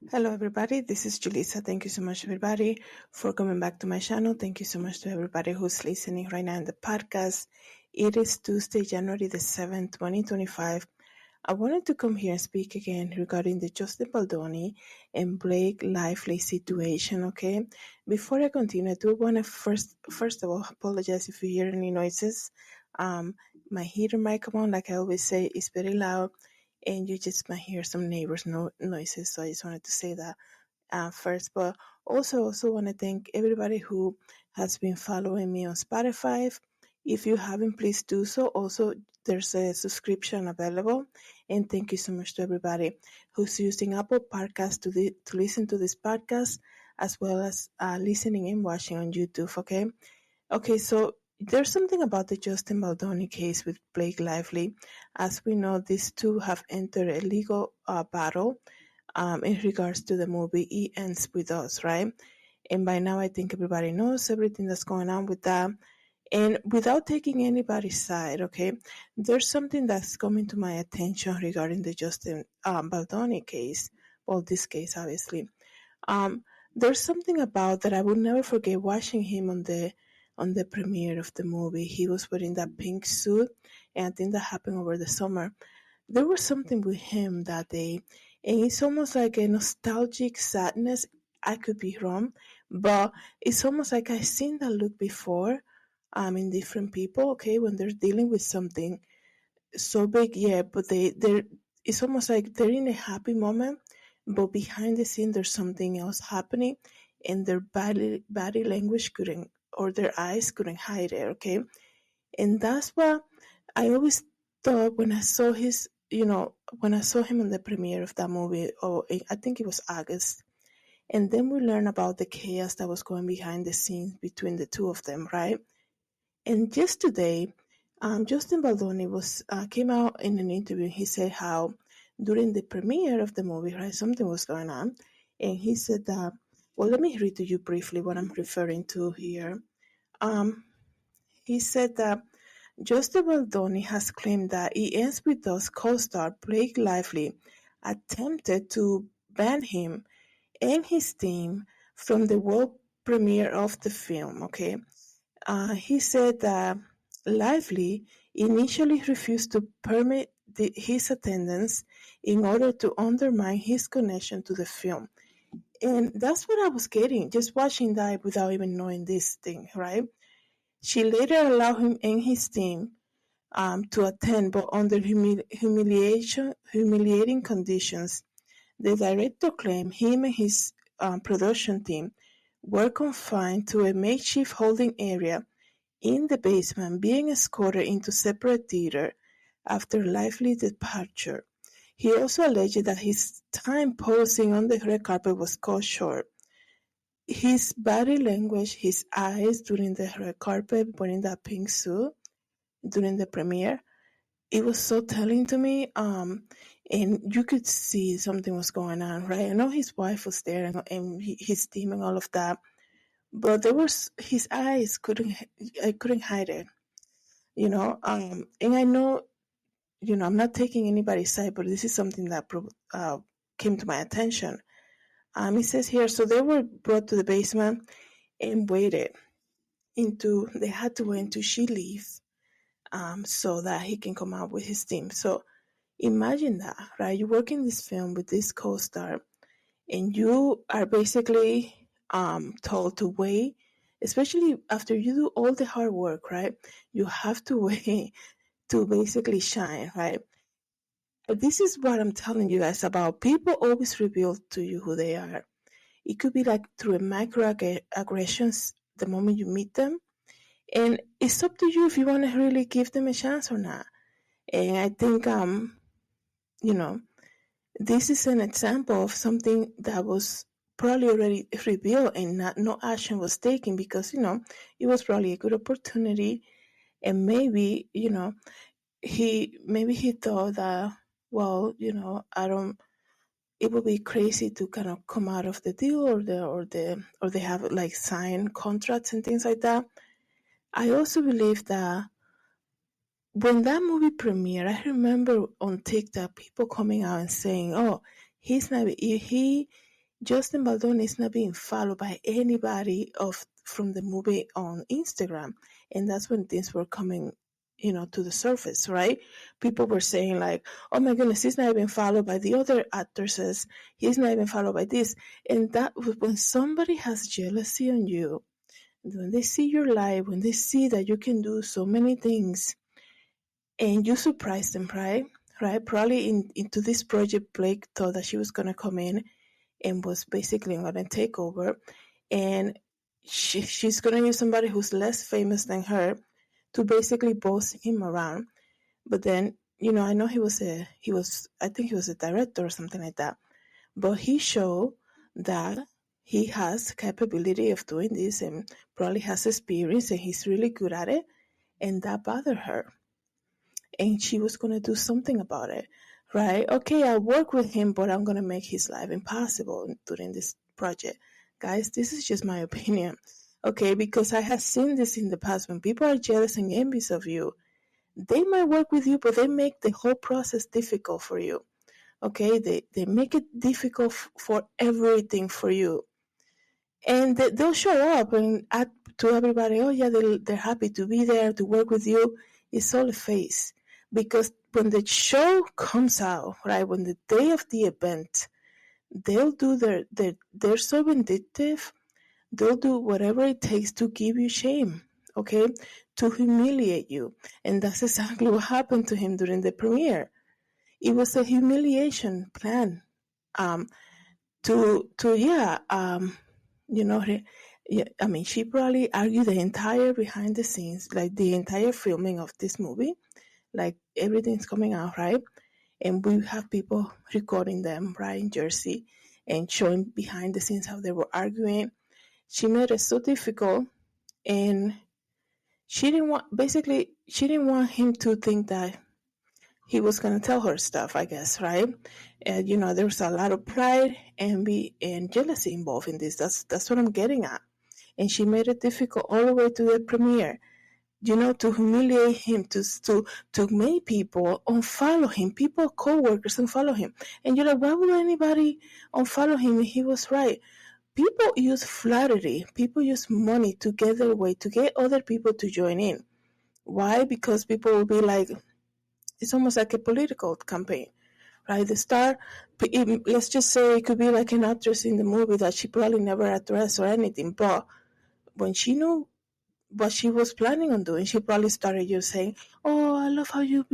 Hello, everybody. This is Julissa. Thank you so much, everybody, for coming back to my channel. Thank you so much to everybody who's listening right now in the podcast. It is Tuesday, January the 7th, 2025. I wanted to come here and speak again regarding the Justin Baldoni and Blake Lively situation, okay? Before I continue, I do want to first of all apologize if you hear any noises. My heater microphone, like I always say, is very loud, and you just might hear some neighbors' noises. So I just wanted to say that first, but also want to thank everybody who has been following me on Spotify. If you haven't, please do so. Also, there's a subscription available, and thank you so much to everybody who's using Apple Podcasts to listen to this podcast, as well as listening and watching on YouTube. Okay. So there's something about the Justin Baldoni case with Blake Lively. As we know, these two have entered a legal battle in regards to the movie It Ends With Us, right? And by now, I think everybody knows everything that's going on with that. And without taking anybody's side, okay, there's something that's coming to my attention regarding the Justin Baldoni case. Well, this case, obviously. Um, there's something about that I will never forget watching him on the premiere of the movie. He was wearing that pink suit, and I think that happened over the summer. There was something with him that day, and it's almost like a nostalgic sadness. I could be wrong, but it's almost like I've seen that look before in different people, okay, when they're dealing with something so big, yeah, but they're it's almost like they're in a happy moment, but behind the scene there's something else happening, and their body language couldn't, or their eyes couldn't hide it, okay? And that's what I always thought when I saw when I saw him in the premiere of that movie. Oh, I think it was August. And then we learned about the chaos that was going behind the scenes between the two of them, right? And just today, Justin Baldoni was came out in an interview. He said how during the premiere of the movie, right, something was going on, and he said that. Well, let me read to you briefly what I'm referring to here. Um, he said that Justin Baldoni has claimed that It Ends With Us co-star Blake Lively attempted to ban him and his team from the world premiere of the film. Okay, he said that Lively initially refused to permit his attendance in order to undermine his connection to the film. And that's what I was getting just watching that without even knowing this thing, right? She later allowed him and his team to attend, but under humiliating conditions. The director claimed him and his production team were confined to a makeshift holding area in the basement, being escorted into separate theater after Lively's departure. He also alleged that his time posing on the red carpet was cut short. His body language, his eyes during the red carpet, wearing that pink suit during the premiere, it was so telling to me. And you could see something was going on, right? I know his wife was there and his team and all of that, but there was his eyes I couldn't hide it, you know. And I know, I'm not taking anybody's side, but this is something that came to my attention. It says here, so they were brought to the basement and waited they had to wait until she leaves, so that he can come out with his team. So imagine that, right? You work in this film with this co-star, and you are basically told to wait, especially after you do all the hard work, right? You have to wait to basically shine, right? But this is what I'm telling you guys about. People always reveal to you who they are. It could be like through a microaggressions the moment you meet them. And it's up to you if you want to really give them a chance or not. And I think, you know, this is an example of something that was probably already revealed and no action was taken because, it was probably a good opportunity. And maybe, he thought that, well, I don't, it would be crazy to kind of come out of the deal or they have like signed contracts and things like that. I also believe that when that movie premiered, I remember on TikTok people coming out and saying, "Oh, he's not he." Justin Baldoni is not being followed by anybody from the movie on Instagram. And that's when things were coming, to the surface, right? People were saying like, oh my goodness, he's not even followed by the other actresses. He's not even followed by this. And that when somebody has jealousy on you, when they see your life, when they see that you can do so many things and you surprise them, right? Right? Probably into this project, Blake thought that she was going to come in and was basically going to take over. And she's going to use somebody who's less famous than her to basically boss him around. But then, I know I think he was a director or something like that. But he showed that he has capability of doing this and probably has experience and he's really good at it. And that bothered her. And she was going to do something about it, right? Okay, I'll work with him, but I'm going to make his life impossible during this project. Guys, this is just my opinion, okay? Because I have seen this in the past. When people are jealous and envious of you, they might work with you, but they make the whole process difficult for you, okay? They make it difficult for everything for you. And they'll show up and add to everybody, oh yeah, they're happy to be there, to work with you. It's all a face. Because when the show comes out, right, when the day of the event, they'll do they're so vindictive, they'll do whatever it takes to give you shame, okay, to humiliate you. And that's exactly what happened to him during the premiere. It was a humiliation plan. I mean, she probably argued the entire behind the scenes, like the entire filming of this movie, like everything's coming out, right? And we have people recording them, right, in Jersey and showing behind the scenes how they were arguing. She made it so difficult, and she didn't want him to think that he was going to tell her stuff, I guess, right? And, there was a lot of pride, envy, and jealousy involved in this. That's what I'm getting at. And she made it difficult all the way to the premiere, to humiliate him, to make people unfollow him, people, co-workers unfollow him. And you're like, why would anybody unfollow him if he was right? People use flattery. People use money to get their way, to get other people to join in. Why? Because people will be like, it's almost like a political campaign, right? The star, let's just say it could be like an actress in the movie that she probably never addressed or anything, but when she knew what she was planning on doing, she probably started just saying, oh, I love how you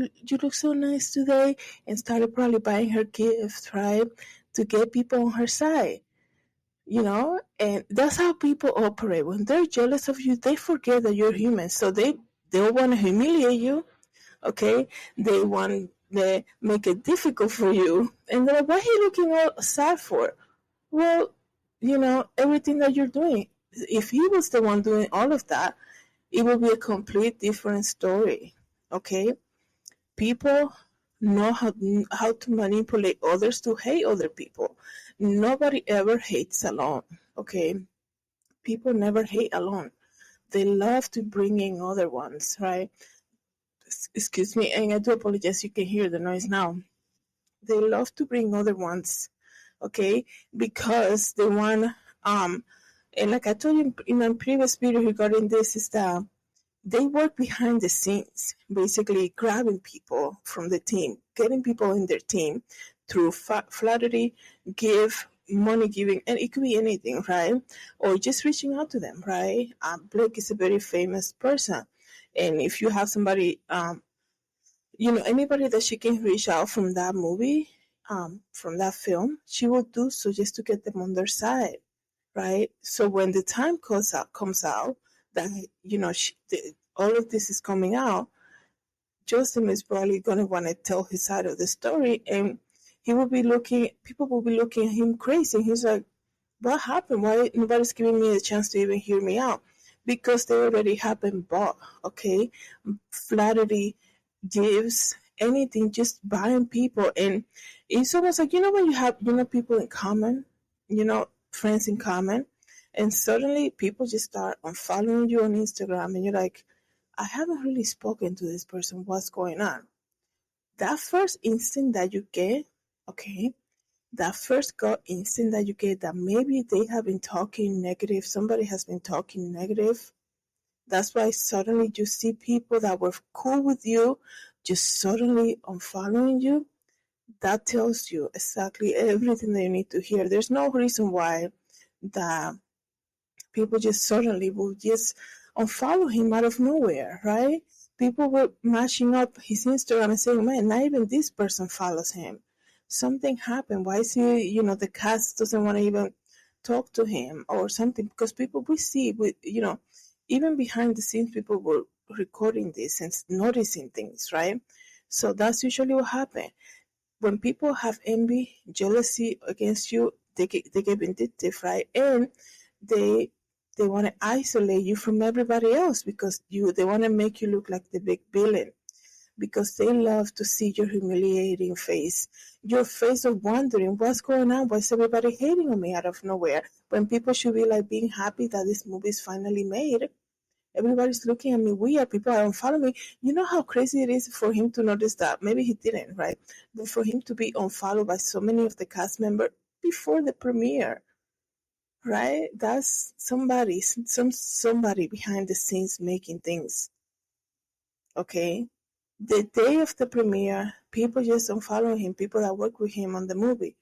look so nice today, and started probably buying her gifts, right, to get people on her side, and that's how people operate. When they're jealous of you, they forget that you're human, so they want to humiliate you. Okay, they want to make it difficult for you, and they're like, what are you looking all sad for? Well, everything that you're doing, if he was the one doing all of that, it would be a complete different story. Okay, people know how to manipulate others to hate other people. Nobody ever hates alone. Okay, people never hate alone. They love to bring in other ones, right? Excuse me, and I do apologize. You can hear the noise now. They love to bring other ones, okay, because they want and like I told you in my previous video regarding this, is that they work behind the scenes, basically grabbing people from the team, getting people in their team through flattery, money giving, and it could be anything, right? Or just reaching out to them, right? Blake is a very famous person, and if you have somebody, anybody that she can reach out from that movie, from that film, she will do so just to get them on their side, right? So when the time comes out that all of this is coming out, Joseph is probably going to want to tell his side of the story, and people will be looking at him crazy. He's like, what happened? Why nobody's giving me a chance to even hear me out? Because they already have been bought, okay? Flattery, gifts, anything, just buying people. And it's almost like, when you have, people in common, friends in common, and suddenly people just start unfollowing you on Instagram, and you're like, I haven't really spoken to this person. What's going on? That first instinct that you get, okay, that first gut instinct that you get that maybe they have been talking negative, somebody has been talking negative. That's why suddenly you see people that were cool with you just suddenly unfollowing you. That tells you exactly everything that you need to hear. There's no reason why that people just suddenly will just unfollow him out of nowhere, right? People were mashing up his Instagram and saying, man, not even this person follows him. Something happened. Why is he, the cast doesn't want to even talk to him or something? Because people we see, even behind the scenes, people were recording this and noticing things, right? So that's usually what happens. When people have envy, jealousy against you, they get vindictive, right? And they they want to isolate you from everybody else because they want to make you look like the big villain because they love to see your humiliating face, your face of wondering what's going on, why is everybody hating on me out of nowhere when people should be like being happy that this movie is finally made. Everybody's looking at me weird. People are unfollowing me. You know how crazy it is for him to notice that? Maybe he didn't, right? But for him to be unfollowed by so many of the cast members before the premiere, right? That's somebody behind the scenes making things. Okay? The day of the premiere, people just unfollow him, people that work with him on the movie.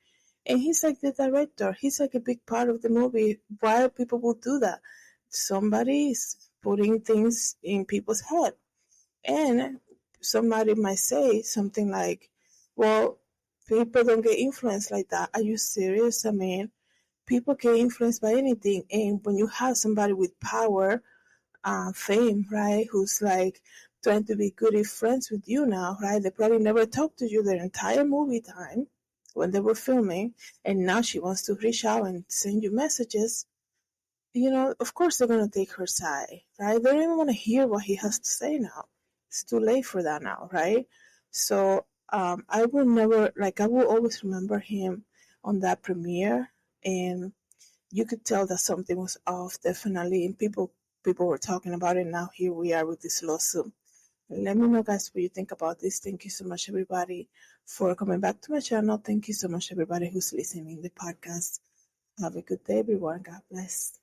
And he's like the director. He's like a big part of the movie. Why people would do that? Somebody is putting things in people's head. And somebody might say something like, well, people don't get influenced like that. Are you serious? I mean, people get influenced by anything. And when you have somebody with power, fame, right, who's like trying to be good friends with you now, right? They probably never talked to you their entire movie time when they were filming. And now she wants to reach out and send you messages. Of course they're going to take her side, right? They don't even want to hear what he has to say now. It's too late for that now, right? So I will never, like, I will always remember him on that premiere, and you could tell that something was off, definitely, and people were talking about it. Now here we are with this lawsuit. Let me know, guys, what you think about this. Thank you so much, everybody, for coming back to my channel. Thank you so much, everybody who's listening to the podcast. Have a good day, everyone. God bless.